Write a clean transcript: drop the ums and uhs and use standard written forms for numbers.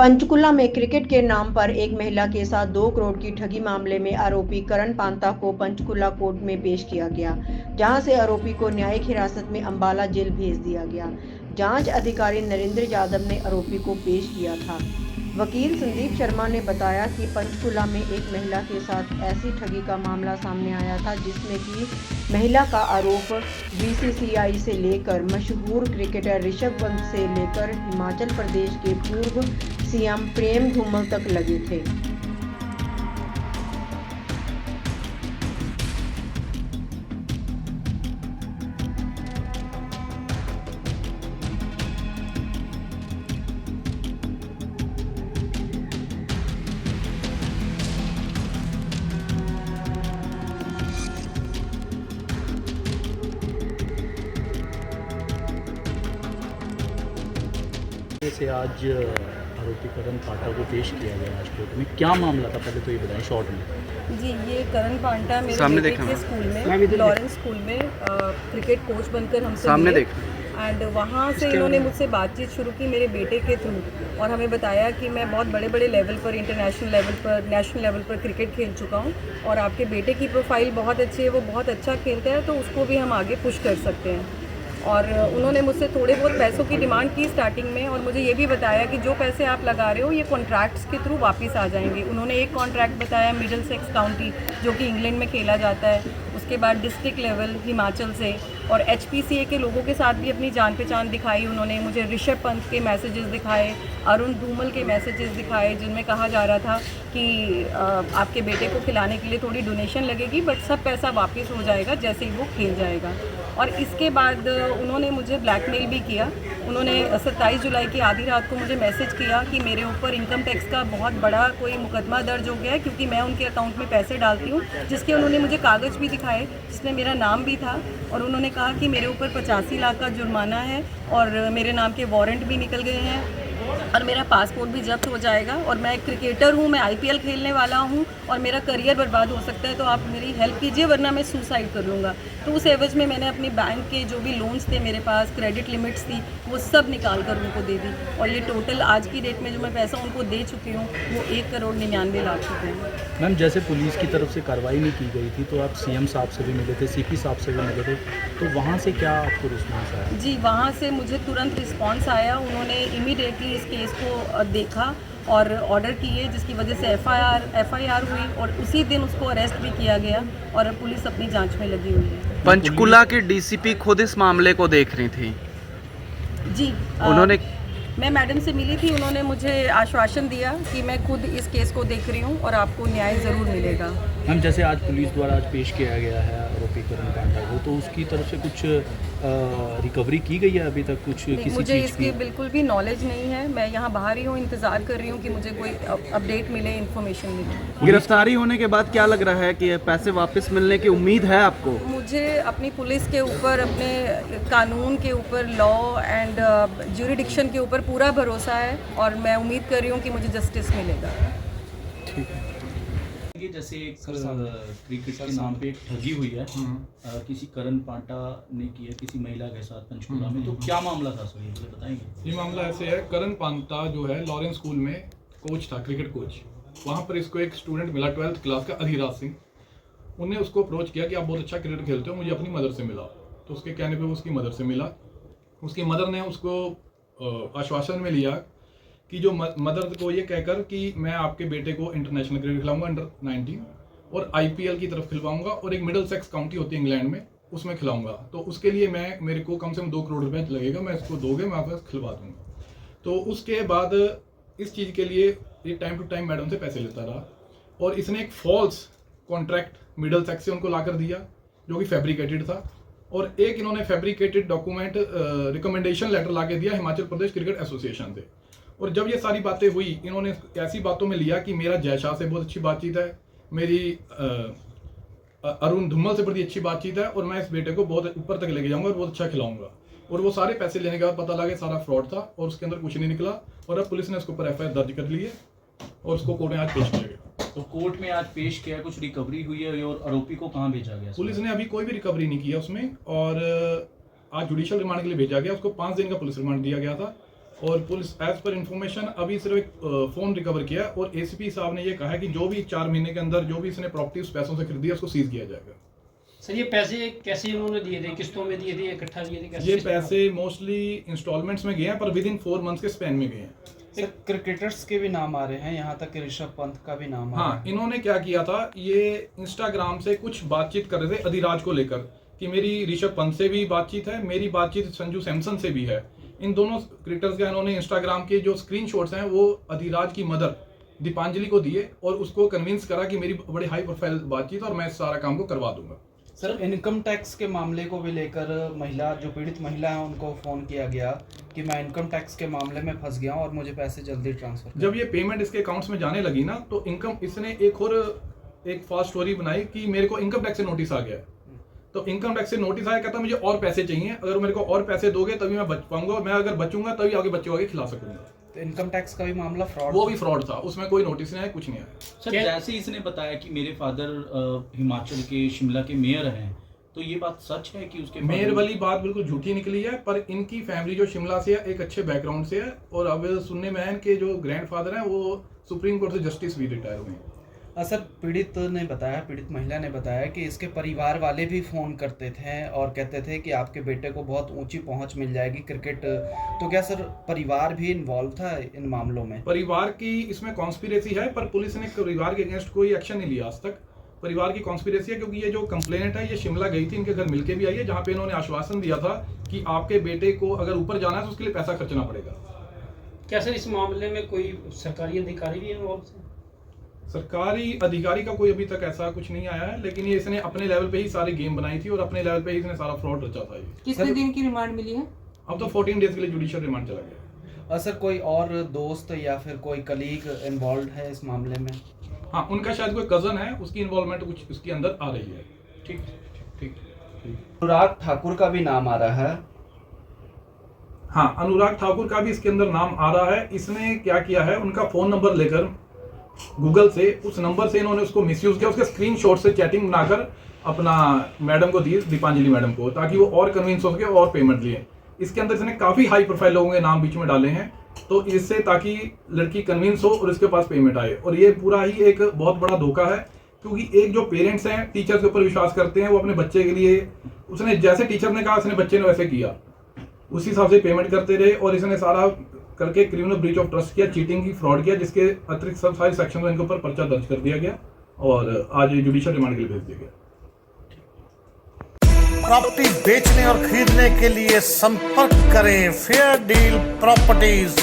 पंचकुला में क्रिकेट के नाम पर एक महिला के साथ 2 करोड़ की ठगी मामले में आरोपी करण पांता को पंचकुला कोर्ट में पेश किया गया, जहां से आरोपी को न्यायिक हिरासत में अंबाला जेल भेज दिया गया। जांच अधिकारी नरेंद्र यादव ने आरोपी को पेश किया था। वकील संदीप शर्मा ने बताया कि पंचकुला में एक महिला के साथ ऐसी ठगी का मामला सामने आया था, जिसमें कि महिला का आरोप बीसीसीआई से लेकर मशहूर क्रिकेटर ऋषभ पंत से लेकर हिमाचल प्रदेश के पूर्व सीएम प्रेम धूमल तक लगे थे। से आज आरोपी करण पांटा को पेश किया गया आज कोर्ट में। क्या मामला था, पहले तो ये बताएं शॉर्ट में। जी, ये करण पांटा मेरे बेटे के स्कूल में लॉरेंस स्कूल में क्रिकेट कोच बनकर हमसे मिले एंड वहाँ से इन्होंने मुझसे बातचीत शुरू की मेरे बेटे के थ्रू, और हमें बताया कि मैं बहुत बड़े बड़े लेवल पर, इंटरनेशनल लेवल पर, नेशनल लेवल पर क्रिकेट खेल चुका हूँ और आपके बेटे की प्रोफाइल बहुत अच्छी है, वो बहुत अच्छा खेलता है, तो उसको भी हम आगे पुश कर सकते हैं। और उन्होंने मुझसे थोड़े बहुत पैसों की डिमांड की स्टार्टिंग में, और मुझे ये भी बताया कि जो पैसे आप लगा रहे हो ये कॉन्ट्रैक्ट्स के थ्रू वापस आ जाएंगे। उन्होंने एक कॉन्ट्रैक्ट बताया मिडिलसेक्स काउंटी, जो कि इंग्लैंड में खेला जाता है, उसके बाद डिस्ट्रिक्ट लेवल हिमाचल से, और एचपीसीए के लोगों के साथ भी अपनी जान पहचान दिखाई। उन्होंने मुझे ऋषभ पंत के मैसेजेस दिखाए, अरुण धूमल के मैसेजेस दिखाए, जिनमें कहा जा रहा था कि आपके बेटे को खिलाने के लिए थोड़ी डोनेशन लगेगी, बट सब पैसा वापस हो जाएगा जैसे ही वो खेल जाएगा। और इसके बाद उन्होंने मुझे ब्लैकमेल भी किया। उन्होंने 27 जुलाई की आधी रात को मुझे मैसेज किया कि मेरे ऊपर इनकम टैक्स का बहुत बड़ा कोई मुकदमा दर्ज हो गया है, क्योंकि मैं उनके अकाउंट में पैसे डालती हूँ, जिसके उन्होंने मुझे कागज़ भी दिखाए जिसमें मेरा नाम भी था, और उन्होंने कहा कि मेरे ऊपर 85 लाख का जुर्माना है और मेरे नाम के वारंट भी निकल गए हैं और मेरा पासपोर्ट भी जब्त हो जाएगा, और मैं एक क्रिकेटर हूँ, मैं आईपीएल खेलने वाला हूँ और मेरा करियर बर्बाद हो सकता है, तो आप मेरी हेल्प कीजिए वरना मैं सुसाइड कर लूँगा। तो उस एवज में मैंने अपनी बैंक के जो भी लोन्स थे मेरे पास, क्रेडिट लिमिट्स थी, वो सब निकाल कर उनको दे दी, और ये टोटल आज की डेट में जो मैं पैसा उनको दे चुकी हूँ वो 1,99,00,000 रुपये हैं। मैम, जैसे पुलिस की तरफ से कार्रवाई नहीं की गई थी, तो आप सीएम साहब से भी मिले थे, सीपी साहब से भी मिले थे, तो वहाँ से क्या आपको रिस्पॉन्स आया? जी, वहाँ से मुझे तुरंत रिस्पॉन्स आया। उन्होंने इमीडिएटली इस केस को देखा और ऑर्डर किए, जिसकी वजह से एफआईआर हुई, और उसी दिन उसको अरेस्ट भी किया गया, और अब पुलिस अपनी जांच में लगी हुई है। पंचकुला की डीसीपी खुद इस मामले को देख रही थी जी, उन्होंने मैं मैडम से मिली थी, उन्होंने मुझे आश्वासन दिया कि मैं खुद इस केस को देख रही हूँ और आपको न्याय ज़रूर मिलेगा। मैम, जैसे आज पुलिस द्वारा आज पेश किया गया है आरोपी करण पांटा को, तो उसकी तरफ से कुछ रिकवरी की गई है अभी तक कुछ किसी मुझे चीज़ इसकी की? बिल्कुल भी नॉलेज नहीं है। मैं यहाँ बाहर ही हूँ, इंतज़ार कर रही हूँ कि मुझे कोई अपडेट मिले, इन्फॉर्मेशन मिले। गिरफ्तारी होने के बाद क्या लग रहा है कि पैसे वापस मिलने की उम्मीद है आपको? मुझे अपनी पुलिस के ऊपर, अपने कानून के ऊपर, लॉ एंड ज्यूरिडिक्शन के ऊपर पूरा भरोसा है, और मैं उम्मीद कर रही हूँ कि मुझे जस्टिस मिलेगा। ठीक है। जैसे एक क्रिकेट के नाम पे एक ठगी हुई है, किसी करण पांटा ने की है किसी महिला के साथ पंचकुला में, तो क्या मामला था सर, ये बताएंगे? ये मामला ऐसे है, करण पांता जो है लॉरेंस स्कूल में कोच था, क्रिकेट कोच। वहाँ पर इसको एक स्टूडेंट मिला 12th क्लास का, अधिराज सिंह। उन्हें उसको अप्रोच किया कि आप बहुत अच्छा क्रिकेट खेलते हो, मुझे अपनी मदर से मिला। तो उसके कहने पे वो उसकी मदर से मिला। उसकी मदर ने उसको आश्वासन में लिया कि जो मदर को ये कहकर कि मैं आपके बेटे को इंटरनेशनल क्रिकेट खिलाऊंगा अंडर 19, और आईपीएल की तरफ खिलवाऊंगा, और एक मिडिलसेक्स काउंटी होती है इंग्लैंड में, उसमें खिलाऊंगा। तो उसके लिए मेरे को कम से कम 2 करोड़ रुपए लगेगा, मैं इसको दोगे मैं आपको खिलवा दूंगा। तो उसके बाद इस चीज़ के लिए ये टाइम टू टाइम मैडम से पैसे लेता रहा, और इसने एक फॉल्स कॉन्ट्रैक्ट मिडिलसेक्स से उनको ला कर दिया, जो कि फैब्रिकेटेड था, और एक इन्होंने फैब्रिकेटेड डॉक्यूमेंट रिकमेंडेशन लेटर ला के दिया हिमाचल प्रदेश क्रिकेट एसोसिएशन से। और जब ये सारी बातें हुई, इन्होंने ऐसी बातों में लिया कि मेरा जयशाह से बहुत अच्छी बातचीत है, मेरी अरुण धूमल से बड़ी अच्छी बातचीत है, और मैं इस बेटे को बहुत ऊपर तक लेके जाऊंगा और बहुत अच्छा खिलाऊंगा। और वो सारे पैसे लेने के बाद पता लगा सारा फ्रॉड था, और उसके अंदर कुछ नहीं निकला, और अब पुलिस ने उसके ऊपर एफआईआर दर्ज कर ली है और उसको कोर्ट में आज पेश किया गया। तो कोर्ट में आज पेश किया, कुछ रिकवरी हुई है, और आरोपी को कहाँ भेजा गया? पुलिस ने अभी कोई भी रिकवरी नहीं किया उसमें, और आज जुडिशियल रिमांड के लिए भेजा गया। उसको 5 दिन का पुलिस रिमांड दिया गया था, और पुलिस एज पर इंफॉर्मेशन अभी सिर्फ एक फ़ोन रिकवर किया और एसीपी साहब ने ये कहा है कि जो भी 4 महीने के अंदर जो भी इसने प्रॉपर्टी उस पैसों से खरीदी है उसको सीज किया जाएगा। सर ये पैसे कैसे उन्होंने दिए थे, किस्तों में दिए थे, इकट्ठा दिए थे, कैसे? ये पैसे मोस्टली इंस्टॉलमेंट्स में गए हैं पर विद इन 4 मंथ्स के स्पैन में गए हैं। सर क्रिकेटर्स के भी नाम आ रहे हैं, यहाँ तक कि ऋषभ पंत का भी नाम आ रहा है। हाँ, इन्होंने क्या किया था, ये इंस्टाग्राम से कुछ बातचीत कर रहे थे अधिराज को लेकर कि मेरी ऋषभ पंत से भी बातचीत है, मेरी बातचीत संजू सैमसन से भी है। इन दोनों क्रिकेटर्स का इन्होंने इंस्टाग्राम के जो स्क्रीनशॉट्स हैं वो अधिराज की मदर दीपांजलि को दिए और उसको कन्विंस करा कि मेरी बड़ी हाई प्रोफाइल बातचीत और मैं इस सारा काम को करवा दूंगा। सर इनकम टैक्स के मामले को भी लेकर महिला जो पीड़ित महिला है उनको फ़ोन किया गया कि मैं इनकम टैक्स के मामले में फंस गया हूँ और मुझे पैसे जल्दी ट्रांसफर। जब ये पेमेंट इसके अकाउंट्स में जाने लगी ना तो इनकम इसने एक फास्ट स्टोरी बनाई कि मेरे को इनकम टैक्स से नोटिस आ गया। तो इनकम टैक्स से नोटिस आया, कहता मुझे और पैसे चाहिए, अगर मेरे को और पैसे दोगे तभी मैं बच पाऊंगा, मैं अगर बचूंगा तभी आगे बच्चों को आगे खिला सकूंगा। तो इनकम टैक्स का भी मामला फ्रॉड, वो भी फ्रॉड था, उसमें कोई नोटिस नहीं आया, कुछ नहीं आया। सर जैसे इसने बताया कि मेरे फादर हिमाचल के शिमला के मेयर हैं, तो ये बात सच है कि उसके मेयर वाली बात बिल्कुल झूठी निकली है, पर इनकी फैमिली जो शिमला से है एक अच्छे बैकग्राउंड से है और अब सुनने में है इनके जो ग्रैंडफादर हैं वो सुप्रीम कोर्ट से जस्टिस भी रिटायर हुए हैं। सर पीड़ित महिला ने बताया कि इसके परिवार वाले भी फ़ोन करते थे और कहते थे कि आपके बेटे को बहुत ऊंची पहुंच मिल जाएगी क्रिकेट, तो क्या सर परिवार भी इन्वॉल्व था इन मामलों में? परिवार की इसमें कॉन्स्पिरेसी है पर पुलिस ने परिवार के अगेंस्ट कोई एक्शन नहीं लिया आज तक। परिवार की कॉन्स्पिरेसी है क्योंकि ये जो कंप्लेंट है ये शिमला गई थी, इनके घर मिलके भी आई है, जहाँ पे इन्होंने आश्वासन दिया था कि आपके बेटे को अगर ऊपर जाना है तो उसके लिए पैसा खर्चना पड़ेगा। क्या सर इस मामले में कोई सरकारी अधिकारी भी इन्वॉल्व थे? सरकारी अधिकारी का कोई अभी तक ऐसा कुछ नहीं आया है, लेकिन ये इसने अपने लेवल पे ही सारी गेम बनाई थी और अपने लेवल पे ही इसने सारा फ्रॉड रचा था। ये कितने दिन की रिमांड मिली है? अब तो 14 डेज के लिए जुडिशियल रिमांड चला गया। सर कोई और दोस्त या फिर कोई कलीग इन्वॉल्व है इस मामले में? हाँ, उनका शायद कोई कजन है, उसकी इन्वॉल्वमेंट कुछ इसके अंदर आ रही है। ठीक ठीक। अनुराग ठाकुर का भी नाम आ रहा है। हाँ, अनुराग ठाकुर का भी इसके अंदर नाम आ रहा है। इसने क्या किया है, उनका फोन नंबर लेकर गूगल से उस नंबर से इन्होंने उसको मिसयूज किया, उसके स्क्रीनशॉट से चैटिंग बनाकर अपना मैडम को दी, दीपांजलि मैडम को, ताकि वो और कन्विंस हो सके और पेमेंट लिए। इसके अंदर इसने काफी हाई प्रोफाइल लोगों के नाम बीच में डाले हैं, तो इससे ताकि लड़की कन्विंस हो और इसके पास पेमेंट आए। और ये पूरा ही एक बहुत बड़ा धोखा है क्योंकि एक जो पेरेंट्स हैं टीचर के ऊपर विश्वास करते हैं, वो अपने बच्चे के लिए उसने जैसे टीचर ने कहा उसने बच्चे ने वैसे किया, उसी हिसाब से पेमेंट करते रहे और इसने सारा करके क्रिमिनल ब्रीच ऑफ ट्रस्ट किया, चीटिंग की, फ्रॉड किया, जिसके अतिरिक्त सब सारे सेक्शन में इनके ऊपर पर्चा दर्ज कर दिया गया और आज जुडिशियल रिमांड के लिए भेज दिया गया। प्रॉपर्टी बेचने और खरीदने के लिए संपर्क करें फेयर डील प्रॉपर्टीज।